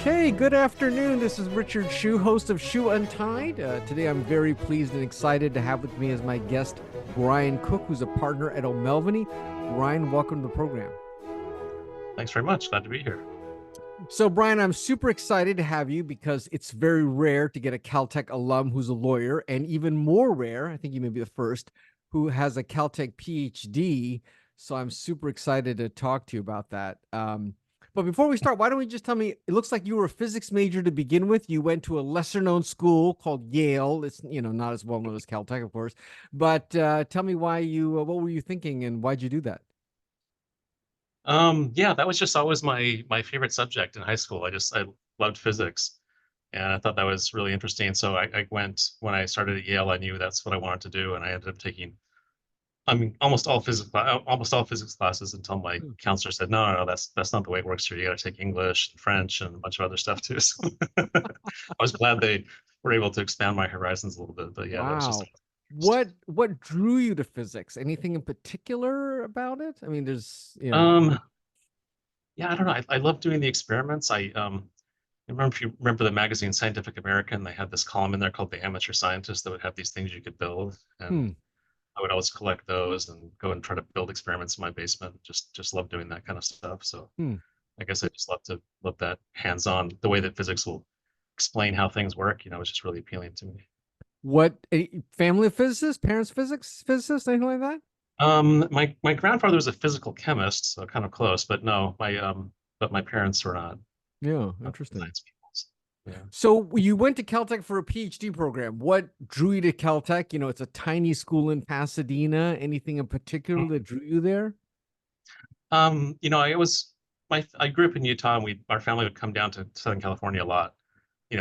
Okay, good afternoon. This is Richard Hsu, host of Hsu Untied. Today I'm very pleased and excited to have with me as my guest Brian Cook, who's a partner at O'Melveny. Brian, welcome to the program. Thanks very much. Glad to be here. So, Brian, I'm super excited to have you because it's very rare to get a Caltech alum who's a lawyer, and even more rare, I think you may be the first, who has a Caltech PhD. So I'm super excited to talk to you about that. But before we start, why don't we just tell me, it looks like you were a physics major to begin with. You went to a lesser known school called Yale. It's, not as well known as Caltech, of course. But tell me why what were you thinking and why'd you do that? Yeah, that was just always my favorite subject in high school. I loved physics, and I thought that was really interesting. So I went when I started at Yale. I knew that's what I wanted to do, and I ended up taking, I mean, almost all physics classes until my Hmm. counselor said, no, no, no, that's not the way it works here. You got to take English and French and a bunch of other stuff too. So I was glad they were able to expand my horizons a little bit. But yeah, that was just Wow. What drew you to physics? Anything in particular about it? I mean, um yeah, I don't know. I love doing the experiments. I remember if you remember the magazine Scientific American, they had this column in there called The Amateur Scientist that would have these things you could build. And hmm. I would always collect those and go and try to build experiments in my basement. Just love doing that kind of stuff. So Hmm. I guess I just love that hands-on, the way that physics will explain how things work, it's just really appealing to me. Family of physicists, parents physicists, anything like that? My grandfather was a physical chemist, so kind of close, but no, my parents were Yeah, not interesting. science people. So, yeah. So you went to Caltech for a PhD program. What drew you to Caltech? It's a tiny school in Pasadena. Anything in particular that drew you there? I was I grew up in Utah, and our family would come down to Southern California a lot,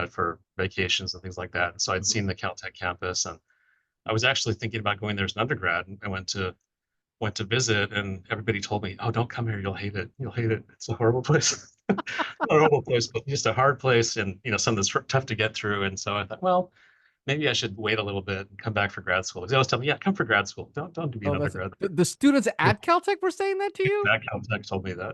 for vacations and things like that. And so I'd seen the Caltech campus, and I was actually thinking about going there as an undergrad. And I went to visit, and everybody told me, "Oh, don't come here. You'll hate it. You'll hate it. It's a horrible place." Not a horrible place, but just a hard place, and something that's tough to get through. And so I thought, well, maybe I should wait a little bit and come back for grad school. They always tell me, "Yeah, come for grad school. Don't be an Oh, that's undergrad." the students at Caltech were saying that to you? That Caltech told me that.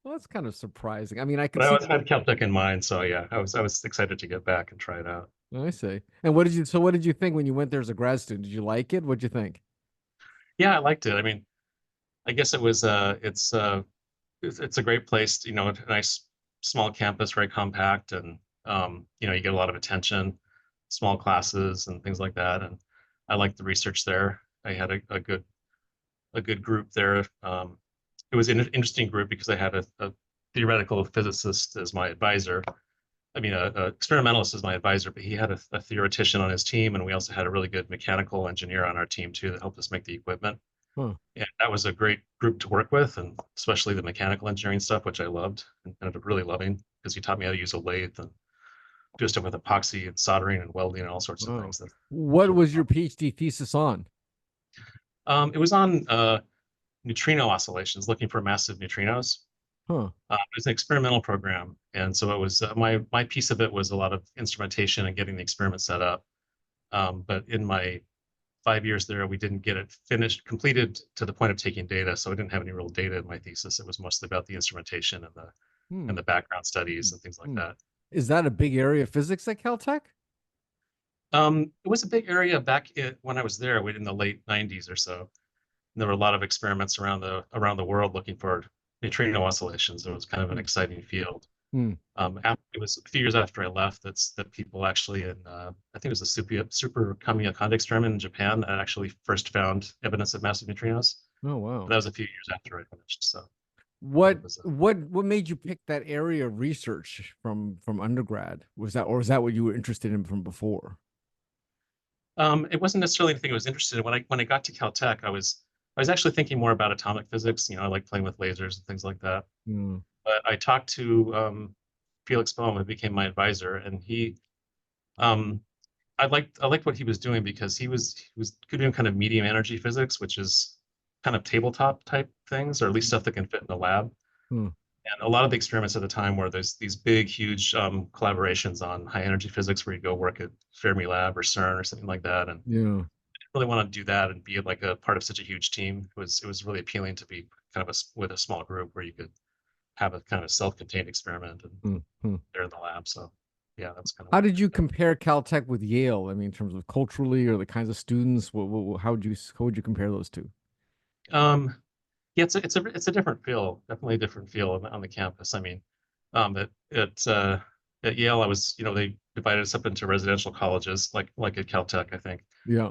Well, that's kind of surprising. I mean, I could But I see. always had Caltech in mind, so yeah, I was excited to get back and try it out. I see. And what did you think when you went there as a grad student? Did you like it? What'd you think? Yeah, I liked it. I mean, I guess it's a great place, a nice small campus, very compact, and you get a lot of attention, small classes and things like that. And I liked the research there. I had a good group there. It was an interesting group because I had a theoretical physicist as my advisor. I mean, a experimentalist as my advisor, but he had a theoretician on his team, and we also had a really good mechanical engineer on our team too that helped us make the equipment. Huh. And that was a great group to work with, and especially the mechanical engineering stuff, which I loved and ended up really loving because he taught me how to use a lathe and do stuff with epoxy and soldering and welding and all sorts of Wow. things. That was What really was your PhD thesis on? fun. It was on neutrino oscillations, looking for massive neutrinos. Huh. It was an experimental program, and so it was my piece of it was a lot of instrumentation and getting the experiment set up. But in my 5 years there, we didn't get it finished, completed to the point of taking data. So I didn't have any real data in my thesis. It was mostly about the instrumentation and the Hmm. and the background studies and things like Hmm. that. Is that a big area of physics at Caltech? It was a big area when I was there, in the late '90s or so. And there were a lot of experiments around the world looking for neutrino oscillations. It was kind of an Hmm. exciting field. Hmm. It was a few years after I left that people actually I think it was the super Kamiokande experiment in Japan that actually first found evidence of massive neutrinos. Oh, But wow. that was a few years after I finished. So What it was what made you pick that area of research from undergrad? Was that what you were interested in from before? it wasn't necessarily anything I was interested in. When I got to Caltech, I was actually thinking more about atomic physics. I like playing with lasers and things like that. Hmm. But I talked to Felix Bohm, who became my advisor, and um, I liked what he was doing because he was doing kind of medium energy physics, which is kind of tabletop type things, or at least stuff that can fit in the lab. Hmm. And a lot of the experiments at the time were there's these big, huge collaborations on high energy physics where you go work at Fermi Lab or CERN or something like that. And Yeah. I really want to do that and be like a part of such a huge team. It was really appealing to be kind of with a small group where you could have a kind of self-contained experiment, and Hmm. they're in the lab. So yeah, that's kind of How what I did did you there. compare Caltech with Yale? I mean, in terms of culturally or the kinds of students, how would you compare those two? Um, yeah, it's a different feel, definitely a different feel on the campus. I mean, at Yale, I was, they divided us up into residential colleges, like at Caltech, I think. Yeah.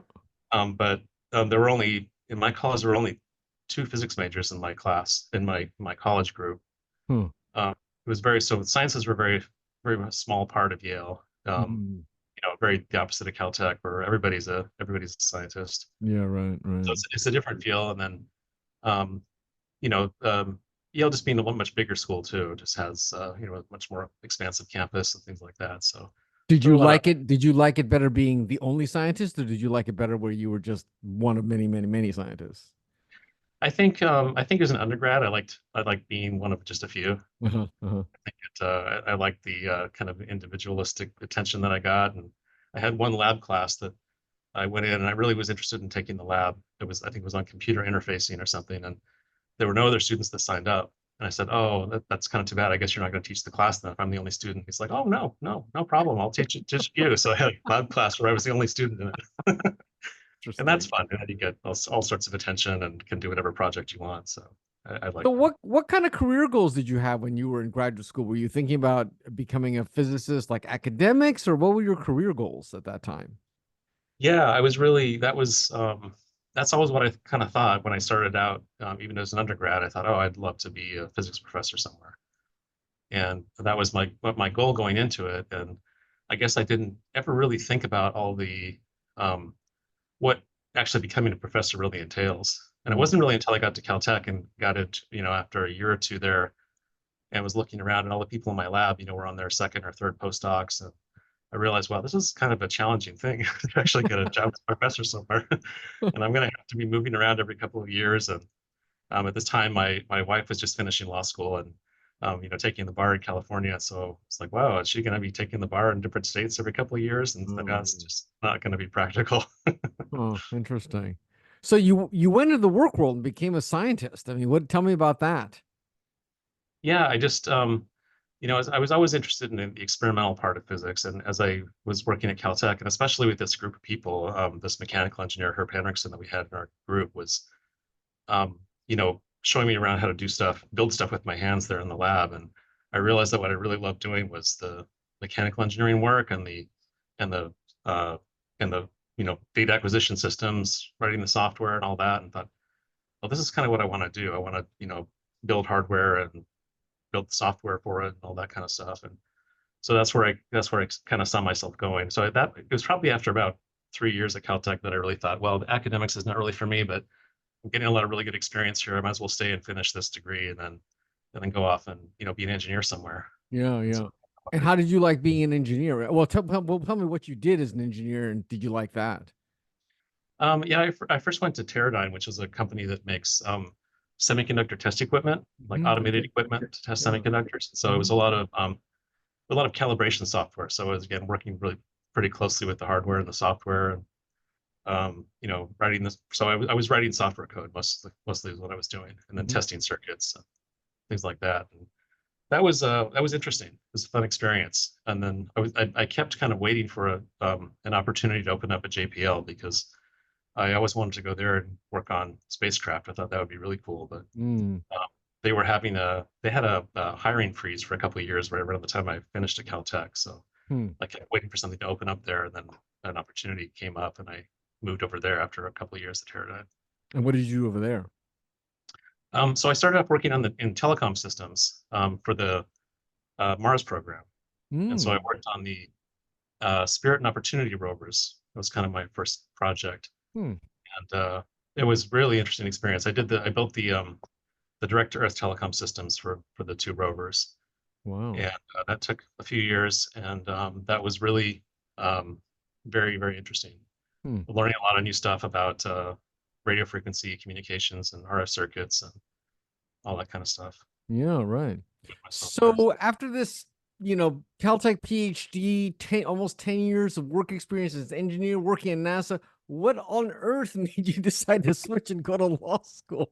But there were only in my college there were only two physics majors in my class in my college group. Huh. It was very so sciences were very much a small part of Yale. Mm. Very the opposite of Caltech, where everybody's a scientist. Yeah, right, So right. it's a different feel. And then um, you know, Yale just being a much bigger school too, just has a much more expansive campus and things like that. So Did there were you a lot of like it? Did you like it better being the only scientist, or did you like it better where you were just one of many, many, many scientists? I think as an undergrad, I liked being one of just a few. Uh-huh, uh-huh. I liked the kind of individualistic attention that I got, and I had one lab class that I went in and I really was interested in taking the lab. I think it was on computer interfacing or something, and there were no other students that signed up. And I said, "Oh, that's kind of too bad. I guess you're not going to teach the class then if I'm the only student." He's like, "Oh, no, no, no problem. I'll teach it just you." So I had a lab class where I was the only student in it, and that's Interesting. fun. And you get all sorts of attention and can do whatever project you want. So I like So that. what kind of career goals did you have when you were in graduate school? Were you thinking about becoming a physicist like academics, or what were your career goals at that time? Yeah, I was really that's always what I kind of thought when I started out. Even as an undergrad, I thought, oh, I'd love to be a physics professor somewhere, and that was my goal going into it. And I guess I didn't ever really think about all the um, what actually becoming a professor really entails. And it Mm. wasn't really until I got to Caltech and got it, after a year or two there, and was looking around, and all the people in my lab, were on their second or third postdocs, and I realized, wow, this is kind of a challenging thing to actually get a job as a professor somewhere. And I'm going to have to be moving around every couple of years. And at this time, my wife was just finishing law school and, taking the bar in California. So it's like, wow, is she going to be taking the bar in different states every couple of years? And that's Oh, just not going to be practical. oh, interesting. So you went into the work world and became a scientist. I mean, what? Tell me about that. Yeah, I just, as I was always interested in the experimental part of physics. And as I was working at Caltech, and especially with this group of people, this mechanical engineer, Herb Henriksen, that we had in our group was showing me around how to do stuff, build stuff with my hands there in the lab. And I realized that what I really loved doing was the mechanical engineering work and the uh, and the data acquisition systems, writing the software and all that. And thought, well, this is kind of what I want to do. I want to build hardware and build the software for it and all that kind of stuff. And so that's where I kind of saw myself going. So that it was probably after about 3 years at Caltech that I really thought, well, the academics is not really for me, but I'm getting a lot of really good experience here. I might as well stay and finish this degree and then go off and be an engineer somewhere. Yeah, And so, yeah. And how did you like being an engineer? Well, tell me what you did as an engineer, and did you like that? yeah, I first went to Teradyne, which is a company that makes semiconductor test equipment, like Mhm. automated Okay. equipment to test Yeah. semiconductors. So it was Mhm. a lot of calibration software. So I was again working really pretty closely with the hardware and the software, and writing this. So I was writing software code mostly is what I was doing, and then Mhm. testing circuits, and things like that. And that was interesting. It was a fun experience. And then I kept kind of waiting for an opportunity to open up at JPL because I always wanted to go there and work on spacecraft. I thought that would be really cool, but Mm. um, they had a hiring freeze for a couple of years right around the time I finished at Caltech. So Hmm. I kept waiting for something to open up there, and then an opportunity came up, and I moved over there after a couple of years at Teradyne. And what did you do over there? So I started off working in telecom systems for the Mars program, and so I Hmm. worked on the Spirit and Opportunity rovers. That was kind of my first project, Hmm. and it was really interesting experience. I built the direct to Earth telecom systems for the two rovers, Wow. and that took a few years, and that was really very very interesting. Hmm. Learning a lot of new stuff about radio frequency communications and RF circuits and all that kind of stuff. Yeah, right. Put myself there. So after this, Caltech PhD, almost 10 years of work experience as an engineer working at NASA, what on earth made you decide to switch and go to law school?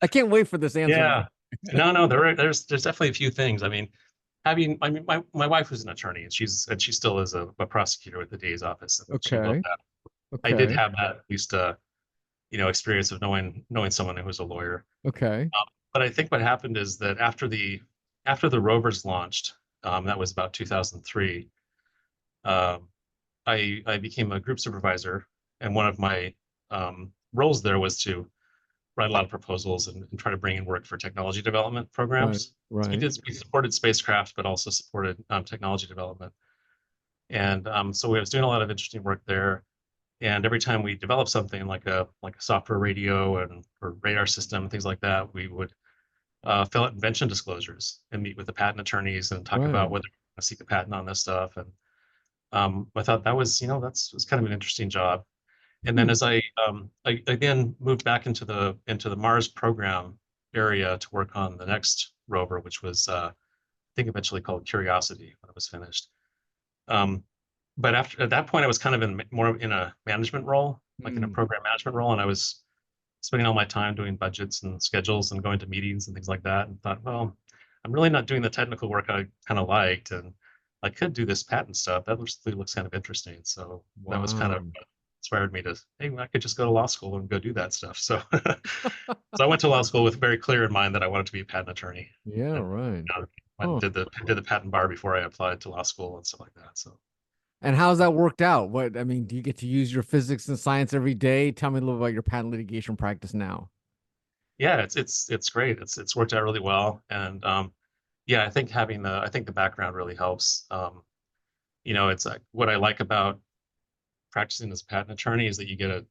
I can't wait for this answer, by the Yeah, way. No, there's definitely a few things. I mean, my wife was an attorney, and she still is a prosecutor with the DA's office, and she loved Okay. that. I did Okay. have that at least experience of knowing someone who was a lawyer. Okay. But I think what happened is that after the rovers launched, that was about 2003. Um, I became a group supervisor, and one of my roles there was to write a lot of proposals and try to bring in work for technology development Right. programs. Right. We supported spacecraft, but also supported technology development. And so we was doing a lot of interesting work there. And every time we developed something like a software radio and or radar system, things like that, we would fill out invention disclosures and meet with the patent attorneys and talk about Right. whether to seek a patent on this stuff. And I thought that was was kind of an interesting job. And then Hmm. as I again moved back into the Mars program area to work on the next rover, which was I think eventually called Curiosity when it was finished. Um, but after at that point, I was kind of in more in a management role, like in a Hmm. program management role, and I was spending all my time doing budgets and schedules and going to meetings and things like that. And thought, well, I'm really not doing the technical work I kind of liked, and I could do this patent stuff. That looks kind of interesting. So that was kind of Wow. what inspired me to, hey, I could just go to law school and go do that stuff. So, so I went to law school with very clear in mind that I wanted to be a patent attorney, Yeah. and Right. went and Oh. did the patent bar before I applied to law school and stuff like that. So. And how's that worked out? What I mean, do you get to use your physics and science every day? Tell me a little about your patent litigation practice now. Yeah, it's great. It's worked out really well, and yeah, I think the background really helps. It's like what I like about practicing as a patent attorney is that you get to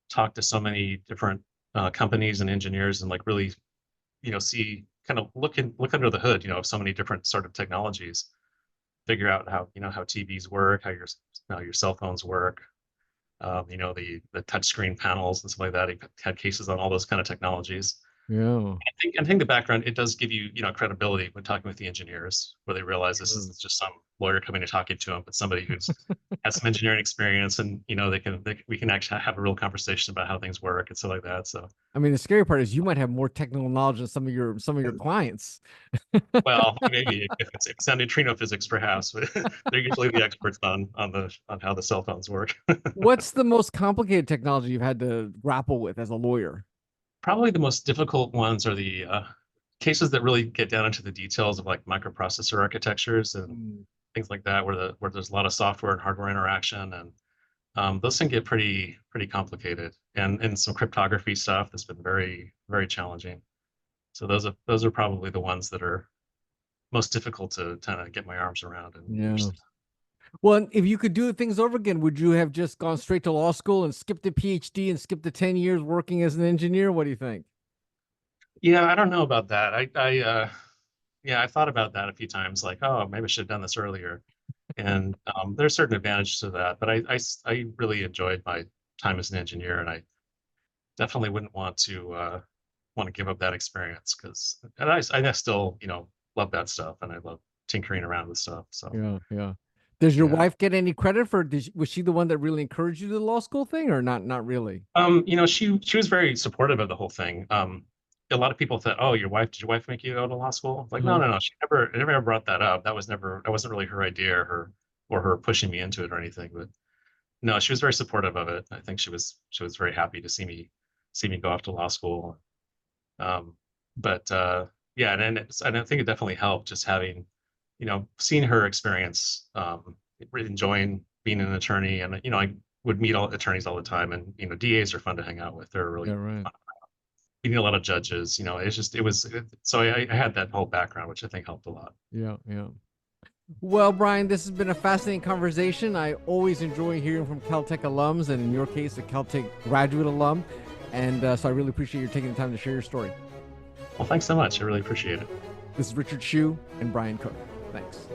talk to so many different companies and engineers and like really see kind of look under the hood of so many different sort of technologies, figure out how TVs work, how your cell phones work, the touch screen panels and stuff like that. I've had cases on all those kind of technologies. Yeah. I think the background it does give you credibility when talking with the engineers, where they realize this Sure. isn't just some lawyer coming and talking to them, but somebody who's has some engineering experience, and we can actually have a real conversation about how things work and stuff like that. So, I mean, the scary part is you might have more technical knowledge than some of your clients. well, maybe if it's on neutrino physics, perhaps, but they're usually the experts on how the cell phones work. What's the most complicated technology you've had to grapple with as a lawyer? Probably the most difficult ones are the cases that really get down into the details of like microprocessor architectures and Mm. things like that, where there's a lot of software and hardware interaction, and those can get pretty complicated, and some cryptography stuff that's been very challenging. So those are probably the ones that are most difficult to kind of get my arms around and Yeah. understand. Well, if you could do things over again, would you have just gone straight to law school and skipped the PhD and skipped the 10 years working as an engineer? What do you think? Yeah, I don't know about that. Yeah, I thought about that a few times, like, oh, maybe I should have done this earlier. And there's certain advantages to that, but I really enjoyed my time as an engineer, and I definitely wouldn't want to give up that experience because and I still love that stuff and I love tinkering around with stuff. So Yeah, yeah. Does your yeah, wife get any credit for was she the one that really encouraged you to the law school thing or not really? she was very supportive of the whole thing. A lot of people thought, oh, did your wife make you go to law school? Like, no, Uh-huh. no, no. She never ever brought that up. That wasn't really her idea or her pushing me into it or anything. But no, she was very supportive of it. I think she was very happy to see me go off to law school. Um, but yeah, and I think it definitely helped just having, seeing her experience, really enjoying being an attorney, and I would meet all attorneys all the time, and DAs are fun to hang out with. They're Yeah, really right. fun. Meeting a lot of judges, it's just so I had that whole background, which I think helped a lot. Yeah, yeah. Well, Brian, this has been a fascinating conversation. I always enjoy hearing from Caltech alums, and in your case, a Caltech graduate alum. And so I really appreciate you taking the time to share your story. Well, thanks so much. I really appreciate it. This is Richard Hsu and Brian Cook. Thanks.